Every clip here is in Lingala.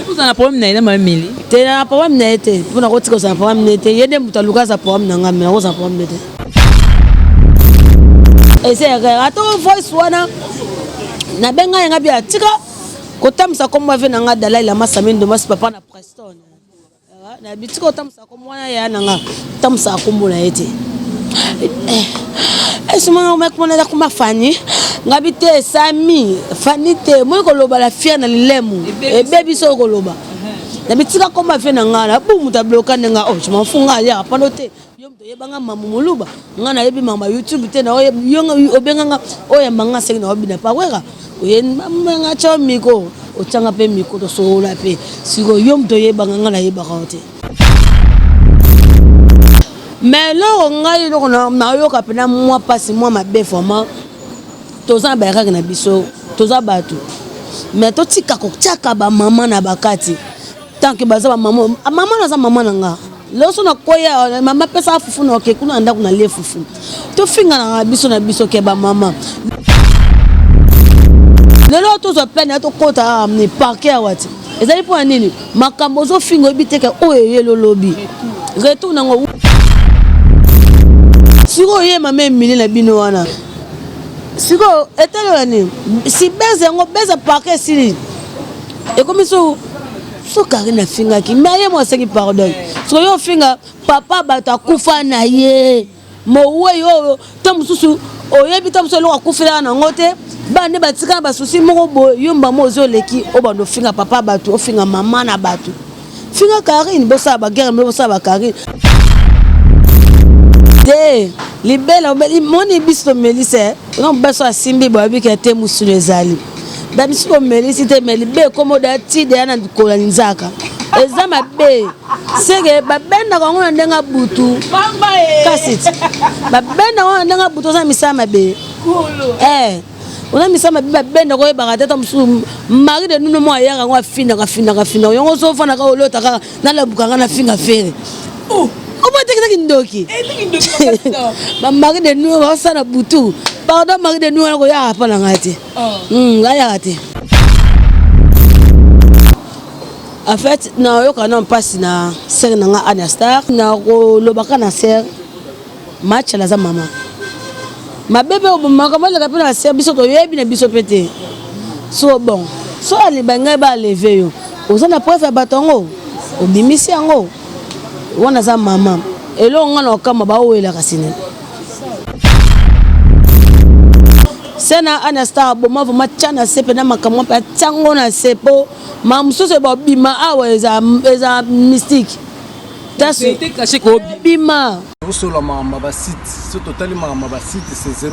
Vous avez un problème na ina mili. Te na problème na été. Pour na kotika ça problème na été. Yende mutaluka ça problème na ngame na ça problème na été. Et c'est rato voice wana na benga yanga bia tika kotamsa comme moi venanga Dalai Lama Samindo mas papa na Preston. Na bitiko tamsa comme wana ya nanga tamsa kombo na été. Est-ce que mec mon na kuma fani ngabite sami fani te moi ko loba la fia na lilemu e baby so ko loba na bitika comme ma venanga na bu muta bloka nga oh je m'en fous nga ya panote yo mto yebanga mamu muluba nga na yebi mama YouTube te na yo obenga oya manga seng na obina pa weka oyen manga cho miko ochanga pe miko to so la pe siko yo mto yebanga nga na yebaka ote. Mais là on a eu na yo kapena moi passe moi ma be format toza ba rag na biso toza batu mais to tika ko tiaka ba mama na bakati tant que baza ba mama na za mama nga loso na koya mama pesa fufu na ke kuna anda kuna le fufu to finga na biso ke ba mama lelo to zo plein to kota ni parquet wati ezali po nini makambo zo fingo biteke oye lolobi retour na ngo siko ye mama mili na bino wana siko etelani si beze ngo beze parquet sili e comme so karina finga ki mais moi c'est qui pardonne so yo finga papa bata kufa na ye mo we yo tamususu oyebi tamuso lo akufela na ngote bande batika ba susi moko bo yomba mozo leki o bando finga papa batu o finga mama na batu finga Karine bosa ba guerre bosa ba Karine de libela moni biso melise non beso asimbi bo abi ke te musule zali ba biso melise te melibe komoda ti de na kolanzaka ezama be sege babenda ko ngona ndenga butu kasiti babenda ko ndenga butu za misama be ona misama be babenda ko yeba tata musu mari de nuno mo ayaka ngo afinda ka yongo so fana ka olota ka na la bukanga na finga fere Comment est-ce ndoki ba mari de nuno ba sana butu pardon mari de nuno ko ya pa na ngati ya te. En fait, na yo kana passe na ser na nga Anastar na ko lobaka na ser match la za mama. Ma bébé o makama le kapina ser biso to yebi na biso pété. So bon, so ali banga ba lever yo. Oza na preuve batongo. O bimisi yango. Wana za mama. Elo nga na kama ba wela kasine. Sena Anastar bo ma voma tchana sepe na makamwa pa tsango na sepo mamso se bo bima awa eza mystique tasu caché ko bima sur la mama ba site ce total mama ba site c'est 001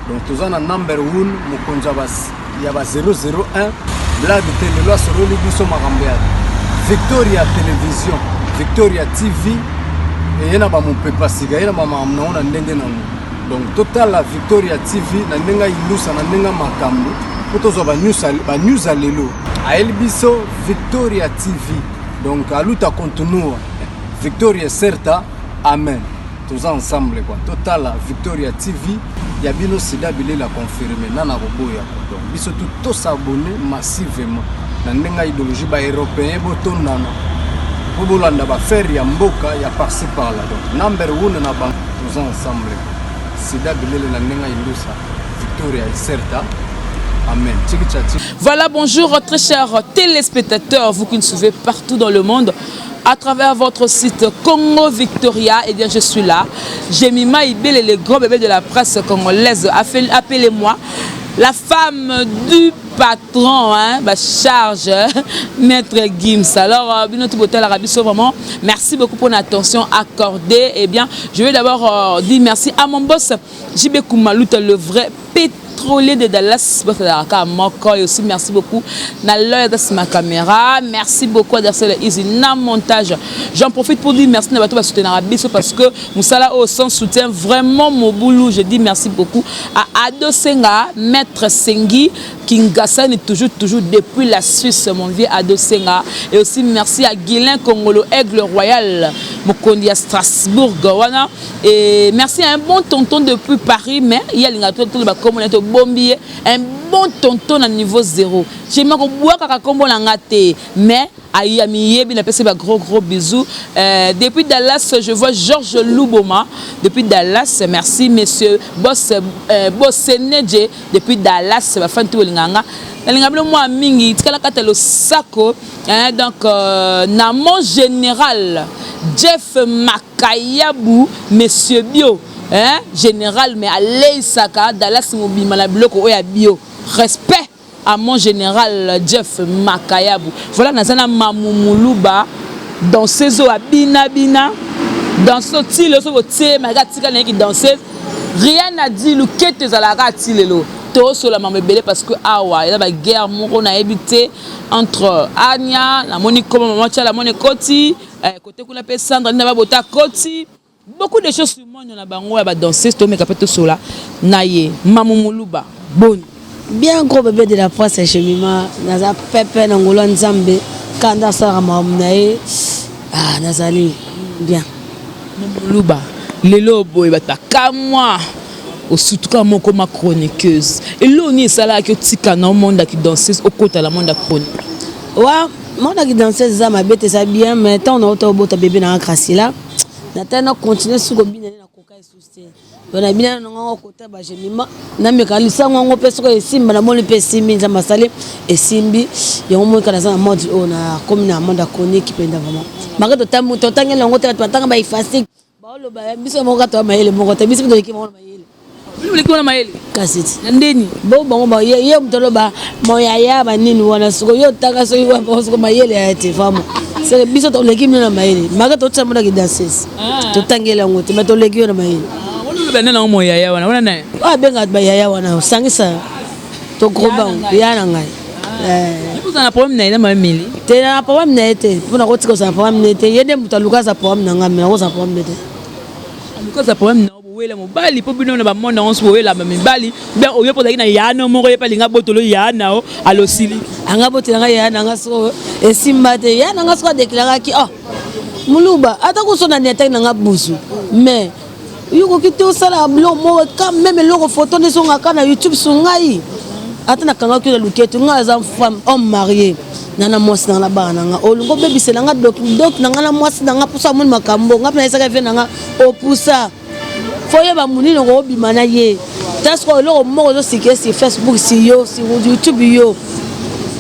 donc tozana number 1 mukonja bas ya ba 001 blague tele lo soro li biso makambia Victoria Télévision Victoria TV et yena ba mu pepa siga yena mama amnaona ndenge na donc total la Victoria TV na ndenga ilusa na ndenga makambo potozo ba news alelo a elbiso Victoria TV donc aluta continua Victoria certa amen tous ensemble quoi total la Victoria TV ya bino sida bile la confirmer nana boboya donc biso tout s'abonner massivement na ndenga idéologie ba européen botondana bobolanda ba faire ya mboka ya par-ci par là donc number 1 na ba tous ensemble Amen. Voilà, bonjour très chers téléspectateurs, vous qui nous suivez partout dans le monde à travers votre site Congo Victoria. Et bien je suis là, j'ai mis Maïbel et les gros bébés de la presse congolaise. Appelez-moi la femme du patron, hein, bah, charge, maître Gims. Alors, notre hôtel Arabie, vraiment, merci beaucoup pour l'attention accordée. Eh bien, je vais d'abord dire merci à mon boss, JB Koumalouta, le vrai pétrolier de Dallas. Et aussi, merci beaucoup à ma caméra. Merci beaucoup à le montage. J'en profite pour dire merci à soutenir Arabie parce que Moussala au sens soutient vraiment mon boulot. Je dis merci beaucoup à Ado Senga, maître Sengi, Kingassan est toujours depuis la Suisse, mon vieux Ado Senga. Et aussi merci à Guilain Congolo, Aigle Royal, Mokondi à Strasbourg. Et merci à un bon tonton depuis Paris, mais il y a l'ingénieur comme on est au bombier un bon tonton à niveau 0. J'ai ma boire kaka kombo na ngate mais aïe ami yebi na pese ba gros bisous. Depuis Dallas je vois Georges Louboma depuis Dallas. Merci monsieur boss Nedje depuis Dallas ba fan tout linganga. Lingablo moi mingi tikala katelo sako donc na mon général Jeff Makayabou monsieur Bio général mais allez saka Dallas mobima la bloc oya Bio respect à mon général Jeff Makayabou. Voilà nazana mamumuluba dans ces eaux à bina dans ce style so tie magatika na ki danser rien n'a dit le kete za la ratilelo to so la mamebele parce que awa il y a la guerre moko na habité entre Anya la moni comme maman tia la moni koti côté kuna pe Sandra na ba bota koti beaucoup de choses sur moi na bango ya ba danser to me kapete so la naye mamumuluba bon. Bien gros bébé de la France chez Mima, naza pepe na ngolo nzambe kanda sara mamnae nazali bien. Mamuluba lelo boy bataka moi au surtout comme ma chroniqueuse et l'oni ça là que tika na monde qui danseuse au côté la monde chronique. Ouais, monde qui danseuse ça ma bête ça bien mais tant on auto bota bébé na krasi là. Na tena continuer sur go bina na koka souci. On a bien non côté ba Jemima na me kalisa ngo peso ko simba na moni pe simbi za masale et simbi yo mo kana za mode on a comme na monde chronique qui penda vraiment. Maka to tangela ngo tata tanga ba ifasik. Ba lo ba biso mo ka to mayele mo ko te biso ko ki mo mayele. Biso ko na mayele. Kasiti. Ndeni. Bo bango ba ye mtolo ba mo yaya ba nini wana suko yo taka so yo ba suko mayele ya te famo. C'est biso to leki na mayele. Maka to tsamo na ki danses. To tangela ngo te ma to leki na mayele. Ben non mo yaya wana wana na. Ah benga ba yaya wana sangisa. To gros bango ya na ngai. Vous en a problème na mameli. Te na problème na ete. Pona ko tsiko sa problème na ete. Yende mutaluka sa problème na ngame ko sa problème na ete. Luka sa problème na wela mo bali po bino na ba monde on so wela ba mibali ben oyo po na yana mo ko pa linga botolo yana o alo sili. Anga botela yana nga so esimba te yana nga so déclarer ki muluba ata ko so na neta na nga busu mais yuko kito sala blo mo quand même loko photo ne songa kana YouTube sungai ata na kanga kilo luketu nga za femme homme marié nana mwasi na bana nga olungo baby sela nga doc na nga na mwasi na nga pusa mun makambo nga pena isaka fe na nga opusa foye ba munino ko bimana ye tasko loko mo zo sike si Facebook si yo si YouTube yo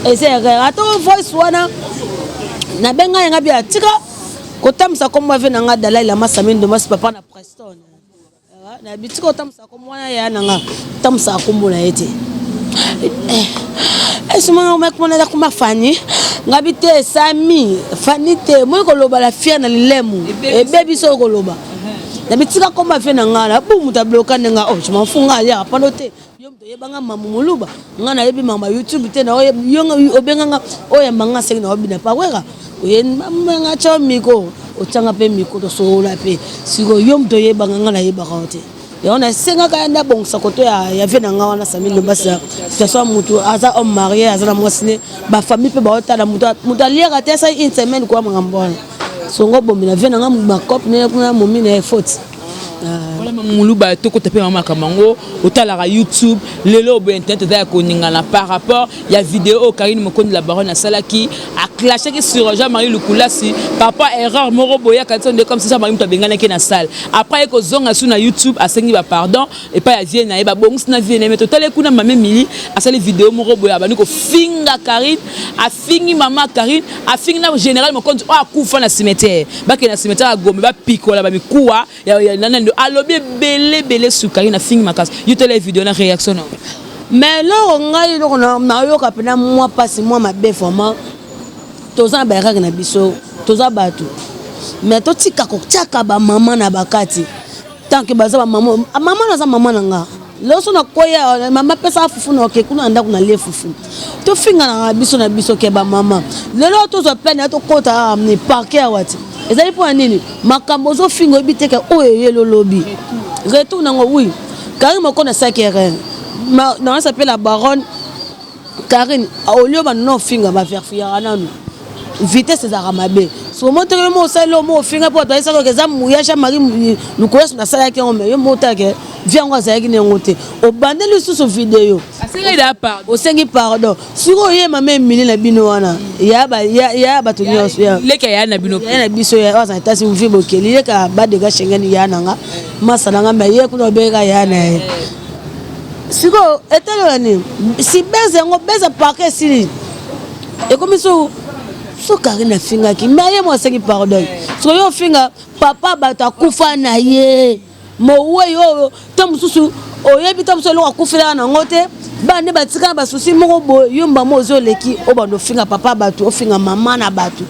ese ata voice wana na benga yanga bia tika kotamsa komwa ve na nga Dalai Lama Samindo mas papa na Preston na bitiko tamsa komwana ya nanga tamsa kombo na yete esuma mekmona da kuma fani ngabite sami fanite mo ko loba la fia na lilemu e baby so ko loba na bitika komba fe na ngala bu muta bloka nga je m'en fous nga ya panote yo mto yebanga mamumuluba nga na yebi mama YouTube te na yo obenga nga oyembanga se na obina pa kweka oyen manga cha miko otanga pe miko to sola pe siko yo mto yebanga nga na yebaka ote on a 5 ans na bon sa koto ya ve na nga wana Samuel Lobasa que soit mutu aza homme marié aza na mwasine ba famille pe ba otala mutu liera te sa une semaine kwa ngambona songo bombi na ve na nga ma cop ne kuna momi na faute voilà mamuluba to ko taper mama kamango otala YouTube lelo bo internet da ko ningana par rapport ya vidéo Karine Mokondi la baronne à Salaki a clashé sur Jean-Marie Lukulasi papa erreur moro boya quand on comme ça Jean-Marie to bengana ke na salle après ko zonga sur na YouTube a sengi ba pardon et pas ya vie na ba bongs na vie na mais total kuna mama mili a sali vidéo moro boya ba ko finga Karine a fingi mama Karine a fingi na général Mokondi a kufa na cimetière ba ke na cimetière a gombe ba pikola ba mikuwa ya nando alobi belé sur Karine a fingi makas yo tele vidéo na réaction mais là on a yo na yo ka pena moi passe moi ma be format toza ba rag na biso toza bato mais to tika ko tiaka ba mama na bakati tant que baza ba mama na za mama na nga loso na koya mama pesa fufu na ke kuna anda kuna le fufu to finga na biso ke ba mama lelo to zo peine to kota ni parquet awati ezali po nini makambo zo fingo biteke oye lo lobi retour na ngo oui Karine Mokondi na sakere na s'appelle la baronne Karine au lieu ba non finga ba faire fiara nanu vitesse za ramabe so montre mo selo mo finga po to isa ko za muya sha mari lukoya na sala ke on me yo motake viens ngo azaki nengo te obandeli susu vidéo osengi pardon siko ye mama Emily na bino wana ya bato nyonso ya leka ya na bino ya na biso ya waza tasi mvi bokeli leka badega shengeni ya nanga masala ngamba ye kuna beka ya na siko etelo ni si beza ngo beza parquet sili e comme so Karine finga ki mais ye mo sengi pardon so yo finga papa bata kufa na ye mo we yo tamususu oyebi tamuso lo akufela na ngote bande batika basusi moko bo yomba mozo leki obando finga papa batu ofinga mama na batu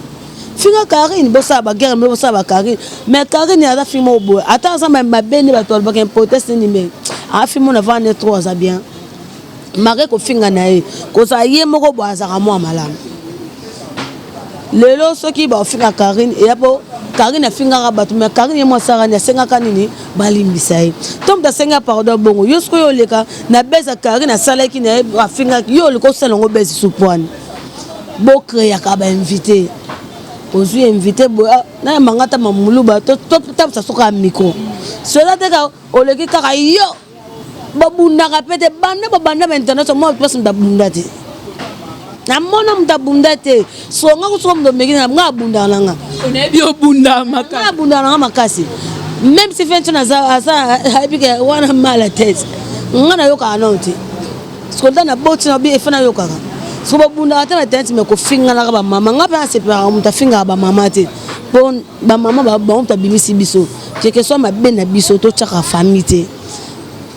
finga Karine bosa ba guerre me bosa ba Karine mais Karine ya finga obo ata ça ma bene batu ba ken proteste ni me a finga na vendre 3 ans bien mare ko finga na ye ko sa ye moko bo azaka mo malamu lelo soki ba finga Karine et apo Karine finga rabatu mais Karine mo sara ni senga kanini balimbisa ye tom da senga pardon bongo yosko yo leka na beza Karine na salaki na finga yo liko selongo bezi supone bo créer ka ba invité ozu invité bo na mangata mamuluba to tap sa soka micro cela te ka oleki ka yo babunda ka pete banda internet mo person da bunda te na mona mtabunda te so nga kusoka mdo megina nga bunda nanga onebi obunda makasi nga bunda nanga makasi même si fencho na za haipike wana mala tete nga na yoka anonte so na boti na bi efana yoka so babunda ata na tete me ko finga na ba mama nga pa separa mta finga ba mama te bon ba mama ba mta bimisi biso que soit ma bena biso to chaka famille te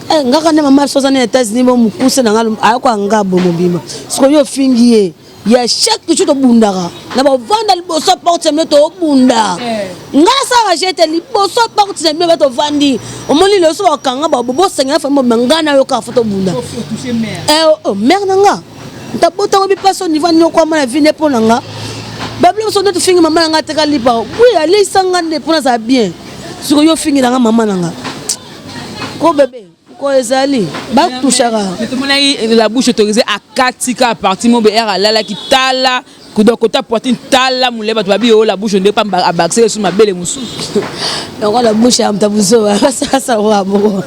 nga kana mama soza na États-Unis mo mukuse na ngalo ayako ngabo mobima siko yo fingiye ya chaque jour to bundaka na ba vanda liboso porte me to bunda nga sa jete liboso porte me ba to vandi omoni le so kanga ba bobo senga fa mo mangana yo ka foto bunda mère nanga ta bota obi paso niveau nyoko ma vie ne pona nga ba blo so to fingi mama nga teka lipa oui ali sangande pona ça bien siko yo fingi nga mama nanga ko bébé ko ezali ba touchara la bouche autorisée à katika à partir mon BR la ki tala kudokota poitrine tala muleba to babi o la bouche ne pas abaxer sur ma belle musu donc la bouche am tabuzo ça wa bo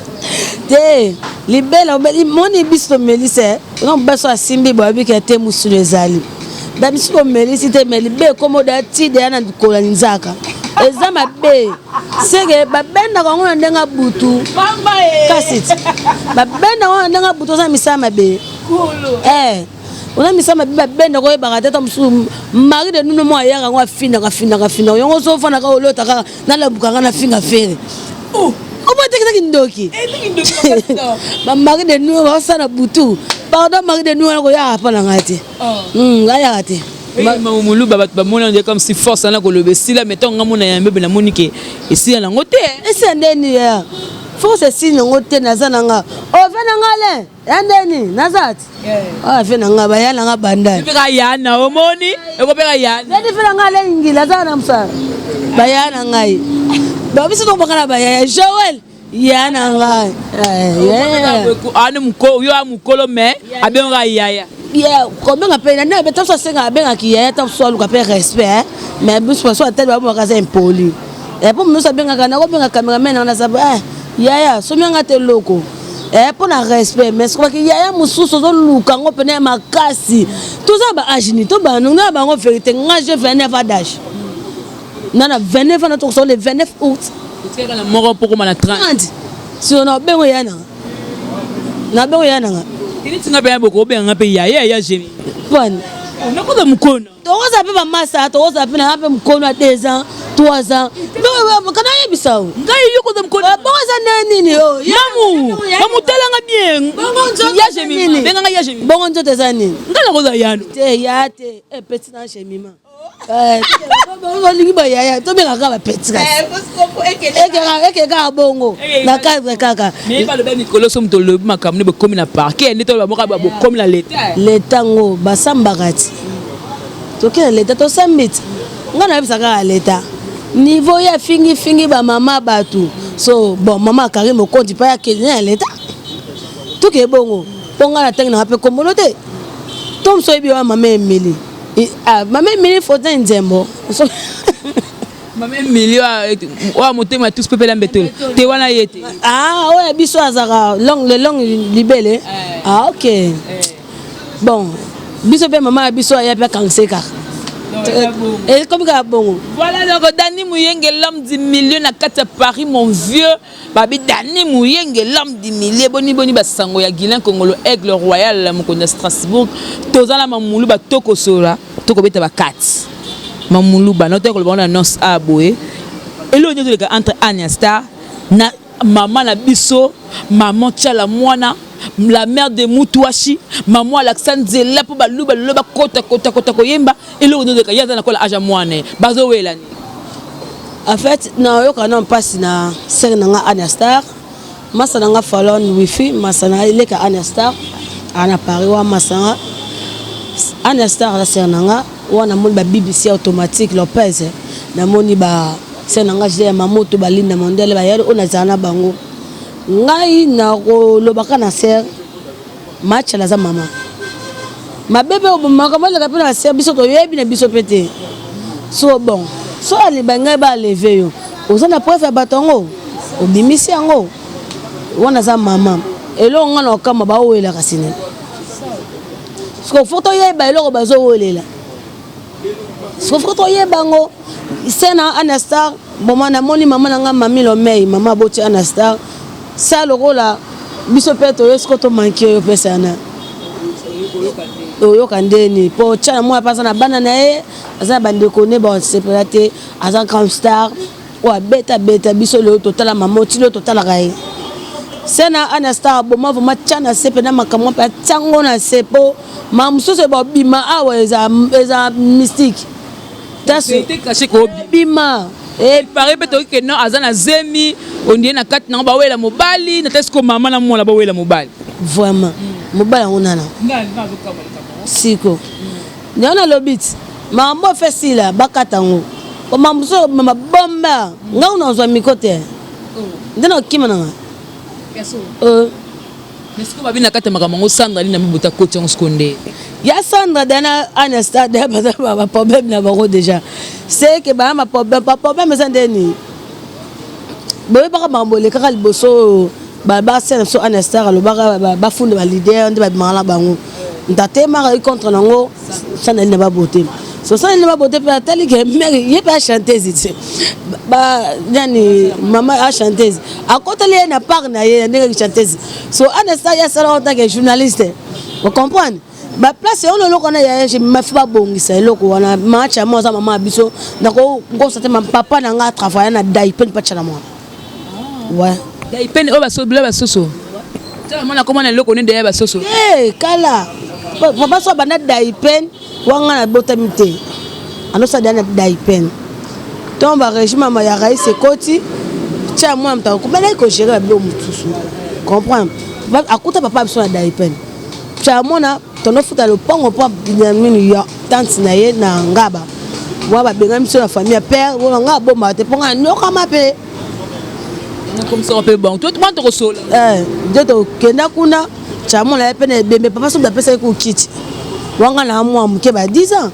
te libela moni bisto melise non baso asimbi bo abi ke te musu ezali ba biso melise te melibe komoda ti de ana kola nzaka ezama be sege babenda ko ngona ndenga butu kasiti babenda ko ndenga butu za misama be ona misama be babenda ko ebaka tata musu mari de nuno mo ayaka ngo afina yongo so fana ka olota ka na la bukanga na finga fere obo tekita kindoki ba mari de nuno ba sana butu pardon mari de nuno ko ya pa na ngati aya ate mamulu ba mona de comme si force na ko le besila mettons ngamona ya mbebe na monike esi na ngote esi ndeni ya force si ngote nazana nga o vena ngale ndeni nazati vena nga ba yana nga banda peka yana omoni eko peka yana ndeni vena ngale ngila zana msa ba yana ngai ba biso to bakala ba ya Joel yana ngai ane mko yo amukolo me abenga yaya comme on appelle na beto so senga benga ki ya ta so luka pe respect mais bus so tel ba mo kaza impoli et pour nous ça benga kana ko benga cameraman na sa ya so menga te loko pour na respect mais ko ki ya mususu zo luka ngo pene makasi tout ça ba agini to ba nuna ba ngo vérité nga je 29 âge nana 29 ans to so le 29 août c'est quand la mort pour comme na 30 si on a bengo yana na bengo yana ini tinga be boko be nga pe ya jemi bon on a ko da mukono to oza pe ba masa to oza pe na pe mukono a 2 ans 3 ans no kana yebisa ngai yuko da mukono bonza nini o mamu tala nga bien ya jemi benga ya jemi bongo nzoto zani ngala ko da yano te ya te petit na jemi ma lingi ba ya to benga ka ba petit eke ka bongo na cadre kaka mais pas le ben Nicolas som to le makamne be komi na parquet ni to ba moka ba komi na l'état ngo basambakati to ke l'état to sambit ngana bisa ka l'état niveau ya fingi ba mama batu so bon mama Karine mo konti pa ya Kenya l'état to ke bongo ponga na tenga na pe komolote tom so ebi wa mama Emily mama Emily faut un nzembo Même milieu wa motema tous peuple l'embetol. Te wana yete. Ah ouais, biso azara le long libellé. Ah OK. Bon, biso pe maman biso ya pe kanseka. Et comme ça bon. Voilà donc Dani Mouyenge l'homme du milieu na kata Paris mon vieux. Babi Dani Mouyenge l'homme du milieu boni basango ya Guilain Congolo Aigle Royal mo connaît Strasbourg. Tozala mamulu ba toko sola, toko beta ba 4. Mamulu ba note ko ba annonce a boé. Et le nyo de entre Anya Star na maman na biso, maman Tchala Mwana. La mère de Moutouachi, maman Alexandre Zela pour baluba loba kota koyemba et le nom de Kayaza na kola aja moane bazo welani. En fait, na yo kana passe na ser na Anastar, masana nga falon wifi, masana ile ka Anastar, ana Paris wa masana Anastar la ser na wana mon ba BBC automatique Lopez na moni ba ser na nga je mamoto balinda mondele ba yero ona zana bango. Ngai na ko lobaka na ser match la za mama ma bébé o mama comme la pena ser biso to yebi na biso pété so bon so ali bangai ba lever yo ozana préfère batongo o bimisi yango wana za mama elo ngana kama ba wela kasine so photo yeba elo ba zo welela so photo yeba ngo sena Anastar bon mana moni mama nga mami lo mei mama boti Anastar ça le rôle là biso peto est-ce to manquer yo pesana yo kandeni po tchala moi pas na bana na e aza bande connaît bon c'est peut-être aza grand star ou beta biso le total mama ti le total rai sena Anastar bon moi vraiment tchala c'est pe na makamo pa tsango na sepo mamso se bo bima awa eza mystique c'est caché ko bima et pareil peut-être que non azana zemi on dit na kat na ba wela mobali na tesko mama na mona ba wela mobali vraiment mobali onana siko nyana lobit mambo fesila bakatango o mamso mama bomba nga unazwa mikote ndena kimana yaso est-ce que babina kata makamango Sandra lina mibota coach en seconde ya Sandra dana Anastar da ba problème na bango déjà c'est que ba ma problème ça ndeni boye baka mambole kaka liboso ba sena so Anastar lo ba funda ba leader ndi ba mala bango ndate mara contre nango ça ne ba beauté so ça ne ba beauté pa tali que mère y pas chanteuse ba nani maman a chanteuse à côté li na part na ye ndenge chanteuse so Anastar ya sala en tant que journaliste vous comprenez ba place on lo kona ya je me fa bongisa eloko wana match à moi ça maman biso ndako ngosate ma papa na nga travailler na daipen pa tchala moi ouais daipen o ba so bla ba soso tala mona comment na eloko nde ya ba soso kala papa so bana daipen wanga na botamite ano sa dana daipen tomba régime ma ya rais koti tcha moi mta ko bana ko gérer ba mutusu comprendre akuta papa biso na daipen tcha mona tono futa le pongo pa dinamini ya tante na ye na ngaba wa ba benga miso na famille père wa nga bomba te ponga nyoka mape comme ça on peut bon toi comment te resol de to kenda kuna chamo na pene bembe papa so da pesa ku kiti wanga na mwa mke ba 10 ans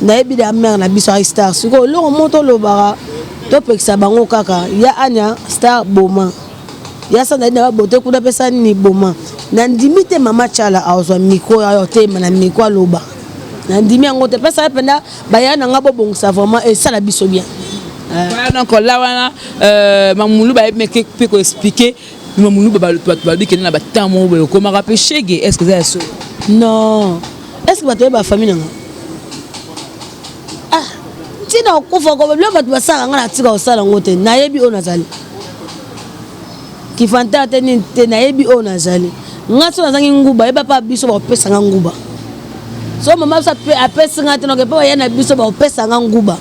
na ebi da mère na biso star siko lo moto lo bara to pekisa bango kaka ya Anya Star boma ya sa na ba bote kuna pesa ni boma na ndimite mama Tchala azo miko ayo te na miko loba na ndimi yango te pesa penda bayana ngabo bongisa vraiment et ça la biso bien donc là wana mamulu ba me pe ko expliquer mamulu ba bi ke na ba tamo ba ko ma rapper chege est-ce que ça so non est-ce que ba to ba famille nga ah tina ko fa ko ba ba sala nga na tika osala ngote na yebi ona zali kifanta te ni te na yebi ona zali ngaso nazangi nguba eba pa biso ba pesa nga nguba so mama sa pe apesa nga te no ke pa yana biso ba pesa nga nguba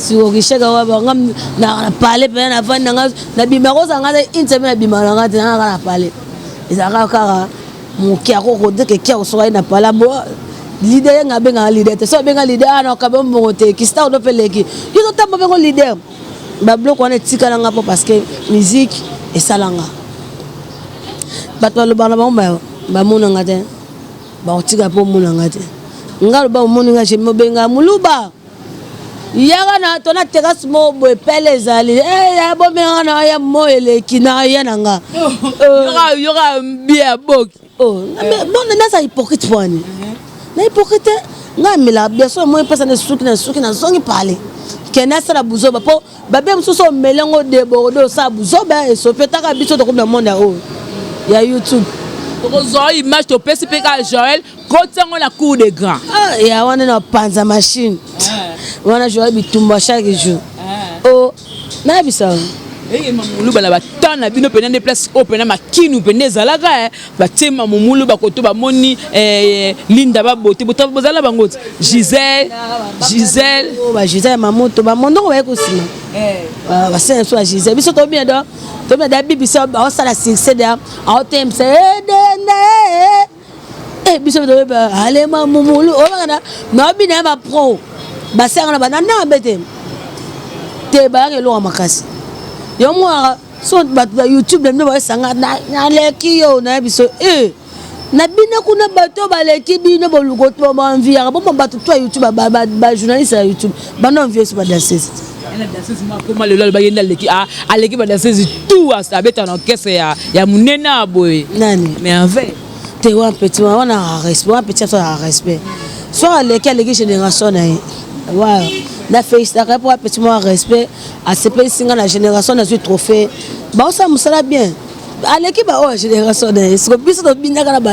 si o kishaka wa ba ngam na parler pe na vanda nga na bimako sa nga te inteme na bimala nga te na parler ezaka kaka mukia ko de ke kia so na pala bo leader nga benga leader te so benga leader ana ka bo mote ki sta do peleki yo to tambo bengo leader ba bloc on etika nga po parce que musique et salanga bato lo bana ba mona ngate ba otika po mona ngate ngalo ba mona ngate mo benga muluba yaka na tona terrasse mo boye pele ezali ya bomeka na ya mo eleki na ya na nga yoka mbia boki bon naza hypocrite pwani na hypocrite nga mela bien so mo pesa na suki na zongi pale kena sala buzoba po babe msuso melengo debodo sa buzoba eso petaka biso to comme monde ya YouTube ozo image to pesi peka Joël kotango na cour de grand ya wana na panza machine wana Joël bitumba chaque jour na bisa mamulu bana batana bino pena de place open na makinu pena zalaka batima mamulu bakoto bamoni Linda babote bozala bangoti Gisèle Gisèle mamoto bamondo ko ekosima basene so Gisèle biso to bien do to bien da bibisa ba sala succès da autem se biso to ba ale mamulu o bana no bina ba pro basanga na banana bete te ba ke lo makasi yo moi so ba YouTube dem no ba sanga na leki yo na biso na bina kuna bato ba leki bino ba lugoto ba envia ba bato to YouTube ba journaliste ya YouTube ba non envia so ba danseuse la danseuse ma comment le lol ba yenda leki leki ba danseuse tout ça beta na orchestre ya munena boy nani mais en fait te wa petit wa na respect wa petit ça respect so leki génération na wa na félicitations pour petit moi respect à ce pays singa la génération na trophée ba ça musala bien à l'équipe ba génération na ce que biso to binda kana ba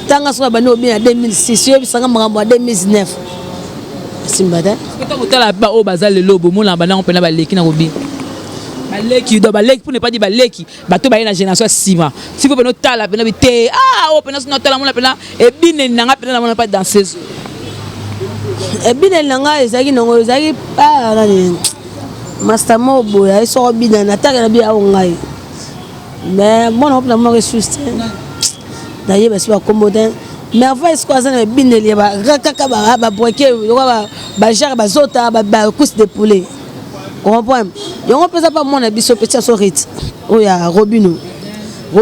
tanga so ba no bien 2006 yo bisanga makambo 2019 simbada ko tala ba o bazal le lobo mona bana on pena ba leki na kobi baleki do baleki pour ne pas dire baleki bato ba na génération sima si faut pena tala pena bité o pena so tala mona pena e bine nanga pena mona pas danseuse ebina langa ezaki nongo ezaki pa nani master mo boya eso bina na taka na bia ngai mais bon on a mo ressuscité na yeba si ba commodin mais avant est-ce quoi ça na bina li ba kaka ba broquer ba jar ba zota ba couche de poulet on comprend yo on peut ça pas mon biso petit sorit oya Robino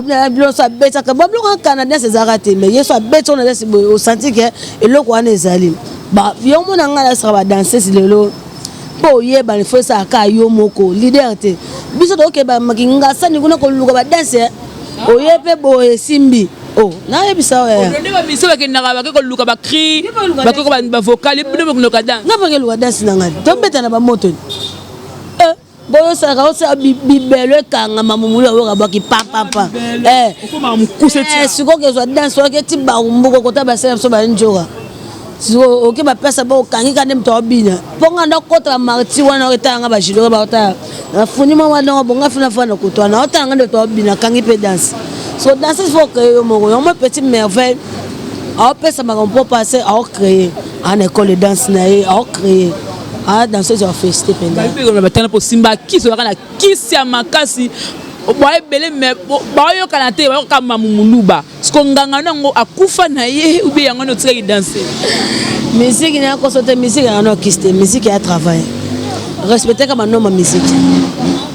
la bilo so beta ka ba blo Canada c'est arrêté mais yeso beta on a au senti que eloko wana ezali ba yo mona ngala sera ba danser lelo po yeba le fosa ka yo moko leader te biso to ke ba makinga sani kuna ko luka ba danser o yepe bo simbi na yebisa o ndé ba biso ba kenaka ba ko luka ba cri ba ko ba vocal bino ko ka danser na ba ke luka danser na ngani to beta na ba moto boyo saka osa bibelo kanga mamumulu wa ba ki papa ko ma mukuse ti siko ke so danser ke ti ba umbuko ko ta ba se so ba njoka so oke ba pesa ba okangi ka nem to bina ponga ndo kota marti wana otanga ba jilo ba ota na funi mama ndo bonga funa fana ko to na otanga ndo to bina kangi pe dance so danse faut que yo mo petit merveille a pesa ma on peut passer à créer en école de danse na a créer a danser sur feste penda ba ba tana po simba kiso kana kisi ya makasi boye belé mais boyo kana te boyo kama mumuluba sko nganga nango akufa na ye ou bien yango no tsaki danser musique na ko sote musique na no kiste musique ya travail respecter comme non ma musique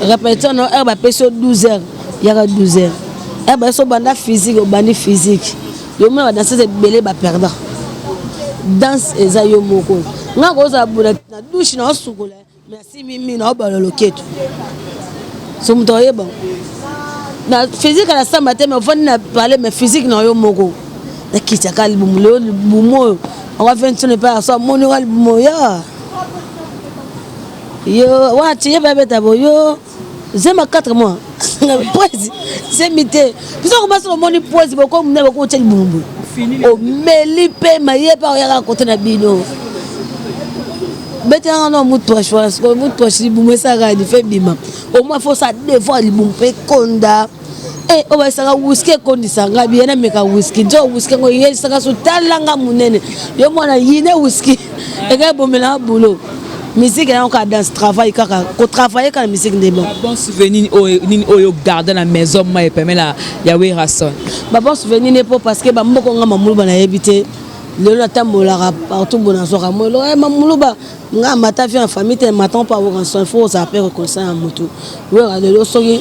répéter no ba peso 12h yaka 12h ba so banda physique o bandi physique yo me ba danser belé ba perdre danse eza yo moko nga ko za bula na douche na sukula mais si mimi na ba lo loketo so mtoye bon na physique la samba te mais fonni na parler mais physique na yo moko na kitya kali bumulo bumo on va faire ne pas ça mon oral moya yo wa tiye bebe tabo yo zema 4 mois poezi c'est mité puis on commence le moni poezi boko mne boko teli bumbu o meli pe maye pa ya raconter na bino bete ngano muto choix ko muto chi bumu sa ga di fe bima au moins faut ça devoir li bumu pe konda o ba sanga whisky kondisa nga bi na meka whisky jo whisky ngo ye sanga so talanga munene yo mona yine whisky e ga bomela boulot musique na ka danse travail kaka ko travailler quand musique n'est bon bon souvenir ni oyo garder na maison ma e permet la ya we rason ba bon souvenir n'est pas parce que ba mboko nga mamulu bana yebité le na tambola partout bona soka mo lo mamulu ba nga mata vie en famille te maton pas au rançon faut ça faire conseil en moto we ga le soki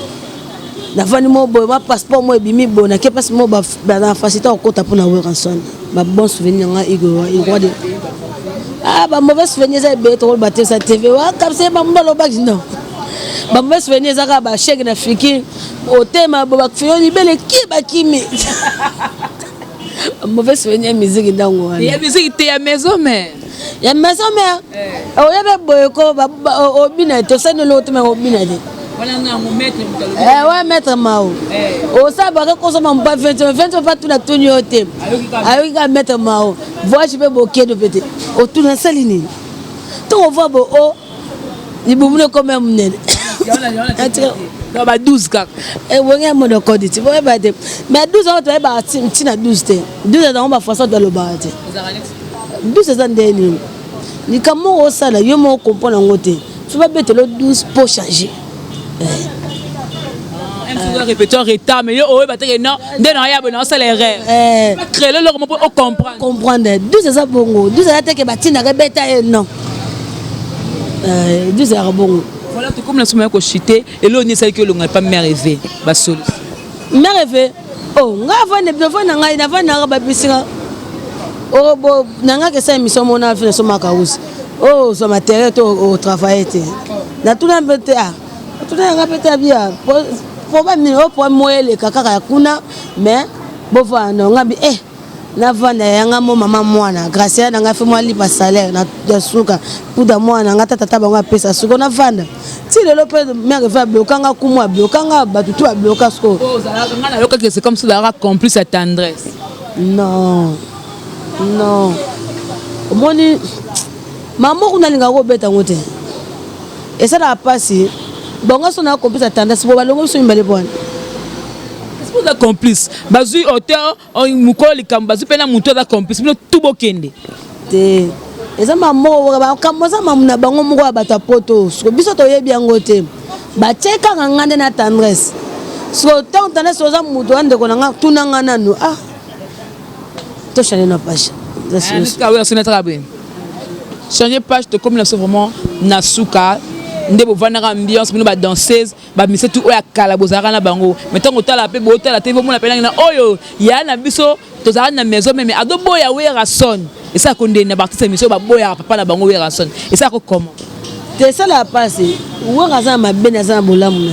na vani mo boy ma passeport mo bimi bona ke passe mo ba na facilité ko ta pour na we rançon ba bon souvenir nga igwa de Ah, bah mauvais souvenir ça bête on battre sa TV. Wa comme c'est ba mbalo ba non. Ba mauvais souvenir ça ka ba chèque na fiki. Au thème ba fiyo ni bele ki ba kimi. Mauvais souvenir musique ndango. Il y a musique te ya maison mais. Ya maison mais. O ya be boyko ba obina to sene lo to me obina de. Voilà nga mettre mutalo. Ouais maître mao. O sa ba ko so ma pas 20 pas tout la toni au thème. Ayo ka maître mao. Vois je vais boquer de pété. O tout na saline. Tout on voit bo o. Il boumne comme même nene. Dans ba 12 kak. Et on a mon code tu vois ba de. Mais 12 ans tu ba tina 12 te. 12 ans on va faire ça dans le bar te. 12 ans dernier. Ni comment on ça là, yo mo comprendre ngote. Tu vas mettre le 12 pour changer. Un répéter en retard mais yo o ba te non, ndé na ya bona ça les rêves. Créer le comment pour comprendre. Comprendre. 12 ans bongo. 12 ans te que ba tina rebeta non. 12 ans bongo. Voilà, tout comme la semaine que chuté et là on est celle que l'on n'a pas merveillé. Ba solution. Merveillé. Oh, nga va na ba bisinga. Oh bo nanga que ça émission mon a fait sur ma cause. Oh, ça m'a terre au travail était. Na tout na bete ah. Tout na nga bete bien. Pour ba ni au pour moi les kaka ya kuna mais bo va no nga bi na vanda yanga mo mama mwana grâce à nga fait moi lipa salaire na suka pour da mwana nga tata bango pesa suko na vanda ti le lope mère va blokanga kumwa blokanga batutu ba bloka sko. Oh ça nga na yoka que c'est comme si la accompli sa tendresse. Non moni maman kuna linga ko beta ngote et ça n'a pas si bonga sona accompli sa tendresse bo balongo so imbele bona. Pour la complice bazui auteur on mukolo likamba bazui pena muto da complice bino tout kende te eza mamo ba kamoza mamuna bango moko bata poto so biso to yebi yango te ba cheka ngande na tendresse so tant tendresse oza muto ande ko nga tuna ngana no to changer na page changer page de comme la vraiment nasuka ndebo vanaka ambiance bino ba danseuse ba mise tout oya kala bozara na bango maintenant otala pe botala te bomona pe na oyo ya na biso tozara na maison mais ado boya wera son et ça konde na partie cette mission ba boya papa na bango wera son et ça ko comment te ça la passe wera za ma bena za bolamu na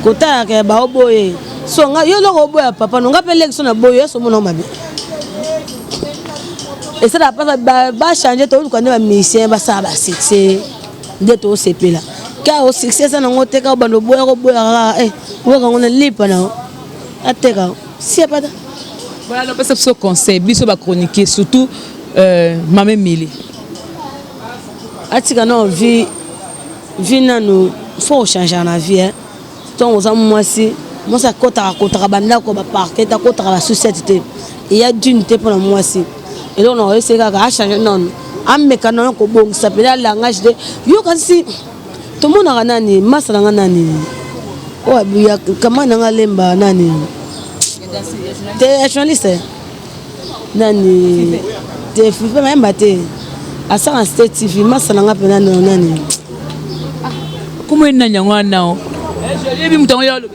kota ka ba oboye so nga yo loko boya papa no nga pe lex na boye so mona mabe et ça la passe ba changer to ko ne ba musicien ba ça ba succès d'être au CP là car au succès ça n'ont pas qu'au bando boire ouais quand on est libre là attends si pas voilà le perception conseil biso ba chroniquer surtout maman Mili atika non vie nanu faut changer na vie hein donc aux moi si moi ça kota banda ko ba parquet ta kota la société il y a d'unité pour moi si et donc on essaie à changer non ameka non ko bon ça peut la langage de yo quand si tout le monde a nani masala nani oh ya comment nga lemba nani te journaliste nani te fifa même baté à ça en state TV masala nga pe nani comment nani ngwa nao je l'ai vu mutango ya lo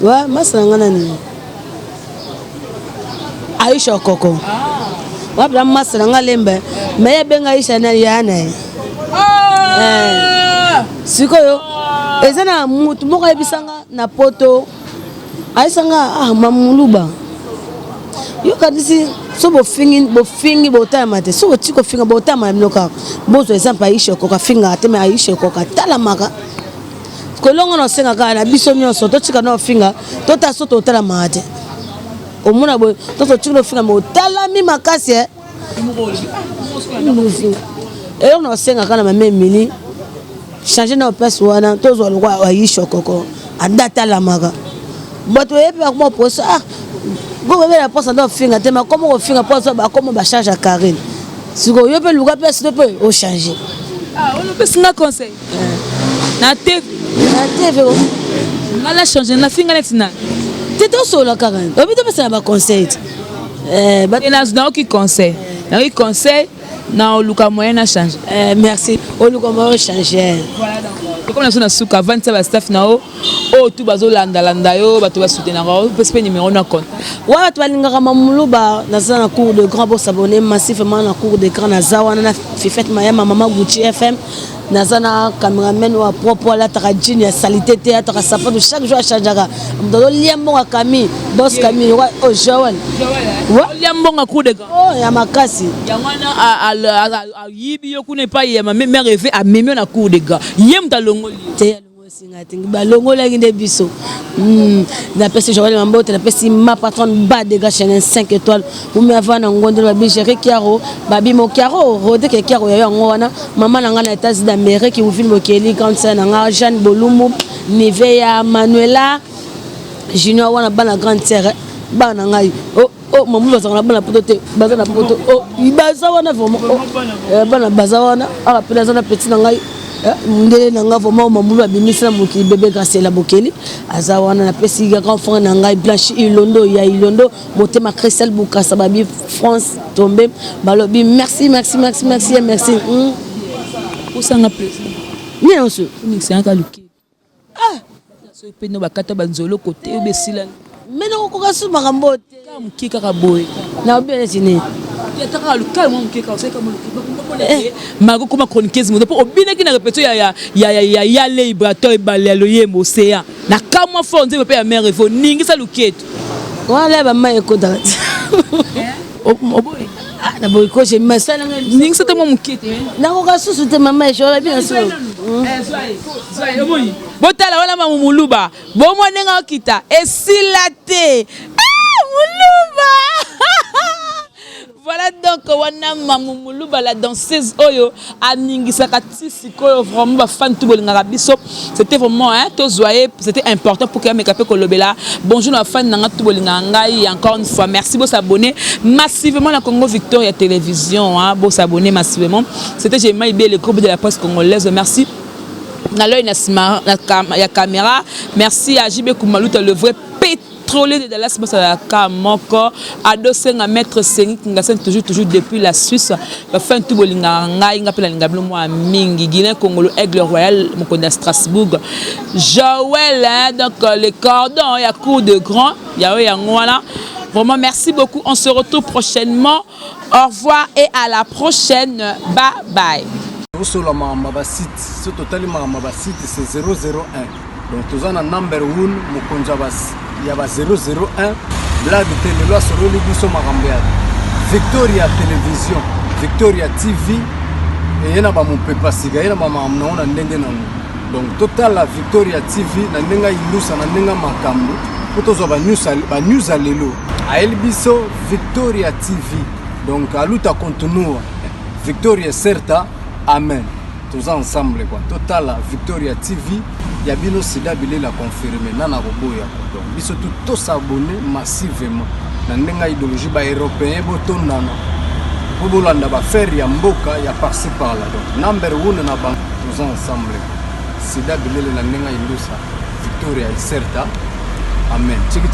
ouais masala nga nani Aisha Koko wabla masala nga lemba mais benga Aisha na yana sikoyo ezana mutu moko ebisanga na poto aisanga mamuluba yo kadisi so bofingi botama te so tiko finga botama mnoka bozo exemple Aisha Koko finga te me Aisha Koko tala maka kolongo no senga kana biso nyonso to tika no finga to ta so to tala mate omuna bo to tika no finga mo tala mi makasi et on a cinq ans même mili changer nos place wana tous on va Aisha Koko adata la maga bato yepe comment pour ça go be la poste dans finga te ma comment on finga pour ça ba comment ba charge à Karine si go yepe luga place de peu au changer on peut singa conseil na TV na changer na finga netina te to so la Karine obi te pesa ba conseil ba na qui conseil na qui conseil na luka moyen na changer merci o luka moyen changer voilà donc Comme la zone suka 27 staff nao oh tout bazo landa yo bato ba soutenir ko peut numéro na compte. Ouais, tu vas l'ingara mamuluba dans un cours de grand pour s'abonner massivement dans cours d'écran na zawana na fifet maya maman Gucci FM. Nazana cameraman wa propre la tarajini ya salité théâtre safa de chaque jour à changera dans liambo à Camille boss Camille wa oh Joël liambo à coup de grand oh ya makasi ya wana a yibi yo kune pa ya même rêver à même na coup de gars yem ta longoli te singating ba longola nginde biso na pesi Joël mambo te na pesi ma patronne ba de gars chaîne 5 étoiles ou me avant na ngondo ba bi gérer Kiaro babi mo Kiaro rodé que Kiaro ya ngwana maman na ngana états d'Amérique qui ouvre mokeli quand ça na Jeanne Bolumu Nivea Manuela Junior wana bana grande sœur bana ngai oh mamu bazana bana poto bazana poto oh ibaza wana vraiment oh bana bazawana ala pela zana petit na ngai ndele nanga vraiment mamu abimisa mokili bébé Graciela Bokeli azawana na pesi ga grand frère na ngai Blanche Ilondo ya Ilondo motema Christelle Bukasa babi France tombé balobi merci usanga plaisir ni onso ni c'est un kaluki so peno bakata banzolo côté obesila meno ko kasu makambo te kam kika boy na obele tini ya taka luka mo kika o seka mo mago kuma chroniqueuse mo po obina ki na répéto ya laboratoire balelo yemo océan na kamwa fonze pe ya mère fo ningi sa luketo wala ba mai ko da oboy na boy ko je masala ningi sa tamo mukete na ko kasu te mama je la bien sûr Zoi, oboy botala wana mamuluba bomo nenga okita esilate muluba. Voilà donc wana mamuluba la danseuse oyo aningisa katisi koyo vraiment ba fan tout bolinga biso c'était vraiment to joyeux c'était important pour que mekape kolobela bonjour na fan nanga tout bolinga ngai encore une fois merci de s'abonner massivement la Congo Victoria Télévision hein beau s'abonner massivement c'était Jemima Ibé le groupe de la presse congolaise merci na l'œil na caméra merci à JB Koumaluta le vrai pétrolier de Dallas la Kamoko adossé à maître Sengi Kingasen toujours depuis la Suisse fin tout bolinga ngai ngapela ngablo moi mingi Guinée Congolo Aigle Royal mokonda Strasbourg Joël hein, donc les cordons ya cour de grand ya ngwana vraiment merci beaucoup on se retrouve prochainement au revoir et à la prochaine bye bye. Sur la site, ce total site c'est 001. Donc tous en number 1 Mukonjabas, il y a 001. Blague télé loi sur le biso magambia. Victoria Télévision, Victoria TV et yana ba mon pepa siga yana ba mamna ona ndenge na. Donc total la Victoria TV na ndenga ilusa na ndenga makambo. Potozo ba news alelo. A elbiso Victoria TV. Donc aluta continue Victoria certa. Amen. Tous ensemble quoi. Total Victoria TV. Yabino Sida Bilé la confirmé. Nana Roboya. Donc biso tout s'abonner massivement. Na ndenga idéologie ba européen boton nana. Bobolanda ba faire ya mboka ya par-ci par-là. Donc number 1 na bank tous ensemble. Sida Bilé la ndenga ilusa. Victoria est certa. Amen. Tchiki